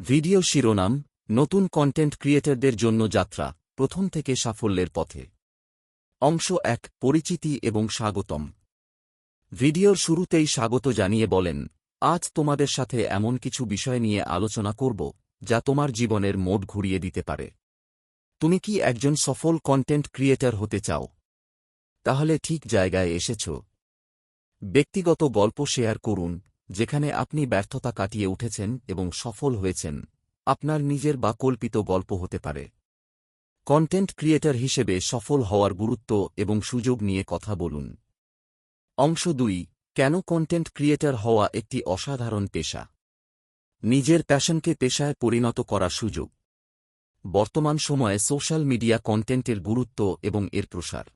Video শিরোনাম: নতুন content ক্রিয়েটরদের জন্য যাত্রা, প্রথম থেকে সাফল্যের পথে। অংশ ১, পরিচিতি এবং স্বাগতম। ভিডিওর শুরুতেই স্বাগত জানিয়ে বলেন, আজ তোমাদের সাথে এমন কিছু বিষয় নিয়ে আলোচনা করব যা তোমার জীবনের মোড় ঘুরিয়ে দিতে পারে। তুমি কি একজন সফল কন্টেন্ট ক্রিয়েটর হতে চাও? তাহলে ঠিক জায়গায় এসেছ। ব্যক্তিগত গল্প শেয়ার করুন, যেখানে আপনি ব্যর্থতা কাটিয়ে উঠেছেন এবং সফল হয়েছেন। আপনার নিজের বা কল্পিত গল্প হতে পারে। কন্টেন্ট ক্রিয়েটর হিসেবে সফল হওয়ার গুরুত্ব এবং সুযোগ নিয়ে কথা বলুন। অংশ ২, কেন কন্টেন্ট ক্রিয়েটর হওয়া একটি অসাধারণ পেশা? নিজের প্যাশনকে পেশায় পরিণত করার সুযোগ। বর্তমান সময়ে সোশ্যাল মিডিয়া কন্টেন্টের গুরুত্ব এবং এর প্রসার।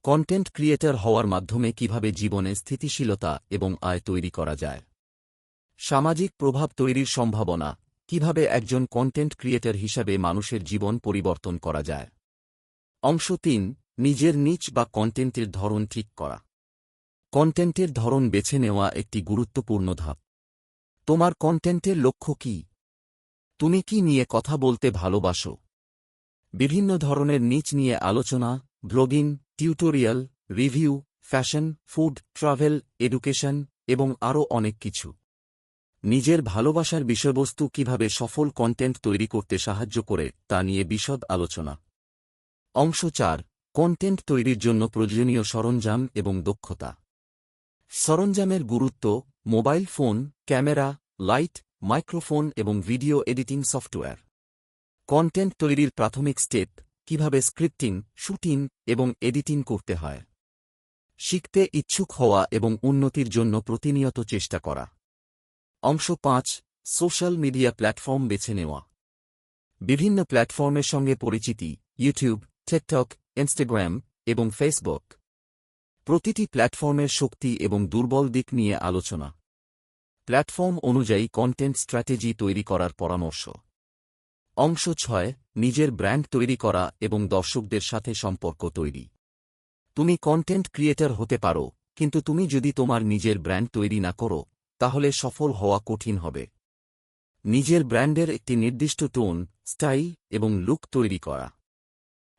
কন্টেন্ট ক্রিয়েটর হওয়ার মাধ্যমে কিভাবে জীবনে স্থিতিশীলতা এবং আয় তৈরি করা যায়। সামাজিক প্রভাব তৈরির সম্ভাবনা, কিভাবে একজন কন্টেন্ট ক্রিয়েটর হিসাবে মানুষের জীবন পরিবর্তন করা যায়। অংশ ৩, নিজের নিচ বা কন্টেন্টের ধরন ঠিক করা। কন্টেন্টের ধরন বেছে নেওয়া একটি গুরুত্বপূর্ণ ধাপ। তোমার কন্টেন্টের লক্ষ্য কী? তুমি কি নিয়ে কথা বলতে ভালোবাসো? বিভিন্ন ধরনের নিচ নিয়ে আলোচনা, blogging, tutorial, review, fashion, food, travel, education এবং আরও অনেক কিছু। নিজের ভালোবাসার বিষয়বস্তু কিভাবে সফল কন্টেন্ট তৈরি করতে সাহায্য করে তা নিয়ে বিশদ আলোচনা। অংশ ৪, কন্টেন্ট তৈরির জন্য প্রয়োজনীয় সরঞ্জাম এবং দক্ষতা। সরঞ্জামের গুরুত্ব: mobile phone, camera, light, microphone এবং ভিডিও এডিটিং সফটওয়্যার। কন্টেন্ট তৈরির প্রাথমিক স্টেপ: কিভাবে স্ক্রিপ্টিং, শুটিং এবং এডিটিং করতে হয়। শিখতে ইচ্ছুক হওয়া এবং উন্নতির জন্য প্রতিনিয়ত চেষ্টা করা। অংশ ৫, সোশ্যাল মিডিয়া প্ল্যাটফর্ম বেছে নেওয়া। বিভিন্ন প্ল্যাটফর্মের সঙ্গে পরিচিতি: ইউটিউব, টিকটক, ইনস্টাগ্রাম এবং ফেসবুক। প্রতিটি প্ল্যাটফর্মের শক্তি এবং দুর্বল দিক নিয়ে আলোচনা। প্ল্যাটফর্ম অনুযায়ী কন্টেন্ট স্ট্র্যাটেজি তৈরি করার পরামর্শ। অংশ ৬, নিজের ব্র্যান্ড তৈরি করা এবং দর্শকদের সাথে সম্পর্ক তৈরি। তুমি কন্টেন্ট ক্রিয়েটর হতে পারো, কিন্তু তুমি যদি তোমার নিজের ব্র্যান্ড তৈরি না করো, তাহলে সফল হওয়া কঠিন হবে। নিজের ব্র্যান্ডের একটি নির্দিষ্ট টোন, স্টাইল এবং লুক তৈরি করা।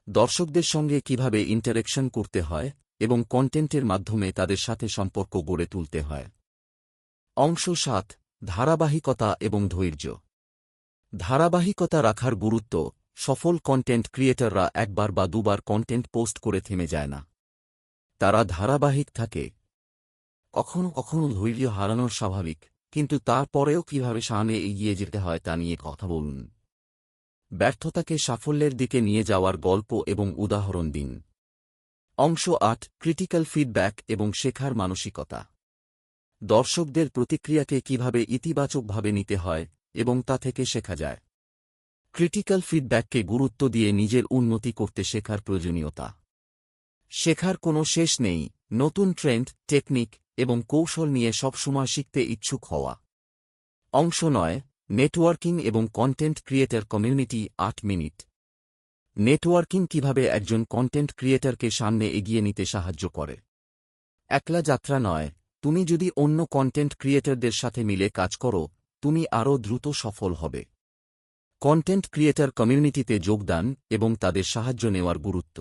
দর্শকদের সঙ্গে কিভাবে ইন্টারেকশন করতে হয় এবং কন্টেন্টের মাধ্যমে তাদের সাথে সম্পর্ক গড়ে তুলতে হয়। অংশ ৭, ধারাবাহিকতা এবং ধৈর্য। ধারাবাহিকতা রাখার গুরুত্ব: সফল কন্টেন্ট ক্রিয়েটররা একবার বা দুবার কন্টেন্ট পোস্ট করে থেমে যায় না। তারা ধারাবাহিক থাকে। কখনো কখনো ধৈর্য হারানো স্বাভাবিক, কিন্তু তারপরেও কিভাবে সামনে এগিয়ে যেতে হয় তা নিয়ে কথা বলুন। ব্যর্থতাকে সাফল্যের দিকে নিয়ে যাওয়ার গল্প এবং উদাহরণ দিন। অংশ ৮, ক্রিটিক্যাল ফিডব্যাক এবং শেখার মানসিকতা। দর্শকদের প্রতিক্রিয়াকে কিভাবে ইতিবাচকভাবে নিতে হয় এবং তা থেকে শেখা যায়। ক্রিটিক্যাল ফিডব্যাককে গুরুত্ব দিয়ে নিজের উন্নতি করতে শেখার প্রয়োজনীয়তা। শেখার কোনো শেষ নেই, নতুন ট্রেন্ড, টেকনিক এবং কৌশল নিয়ে সবসময় শিখতে ইচ্ছুক হওয়া। অংশ ৯, নেটওয়ার্কিং এবং content creator community ৮ minute. Networking কিভাবে একজন কন্টেন্ট ক্রিয়েটরকে সামনে এগিয়ে নিতে সাহায্য করে। একলা যাত্রা নয়, তুমি যদি অন্য কন্টেন্ট ক্রিয়েটরদের সাথে মিলে কাজ করো, তুমি আরও দ্রুত সফল হবে। কন্টেন্ট ক্রিয়েটর কমিউনিটিতে যোগদান এবং তাদের সাহায্য নেওয়ার গুরুত্ব।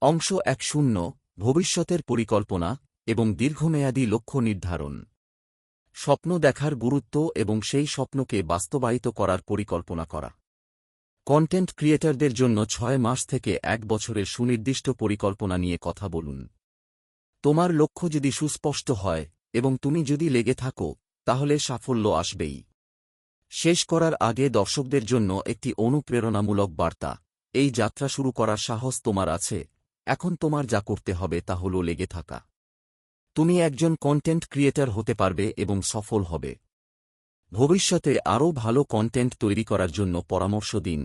অংশ ১০, ভবিষ্যতের পরিকল্পনা এবং দীর্ঘমেয়াদী লক্ষ্য নির্ধারণ। স্বপ্ন দেখার গুরুত্ব এবং সেই স্বপ্নকে বাস্তবায়িত করার পরিকল্পনা করা। কন্টেন্ট ক্রিয়েটরদের জন্য ৬ মাস থেকে ১ বছরের সুনির্দিষ্ট পরিকল্পনা নিয়ে কথা বলুন। তোমার লক্ষ্য যদি সুস্পষ্ট হয় এবং তুমি যদি লেগে থাকো, তাহলে সাফল্য আসবেই। শেষ করার আগে দর্শকদের জন্য একটি অনুপ্রেরণামূলক বার্তা: এই যাত্রা শুরু করার সাহস তোমার আছে, এখন তোমার যা করতে হবে তা হল লেগে থাকা। তুমি একজন কন্টেন্ট ক্রিয়েটর হতে পারবে এবং সফল হবে। ভবিষ্যতে আরও ভালো কন্টেন্ট তৈরি করার জন্য পরামর্শ দিন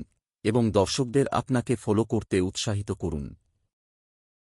এবং দর্শকদের আপনাকে ফলো করতে উৎসাহিত করুন।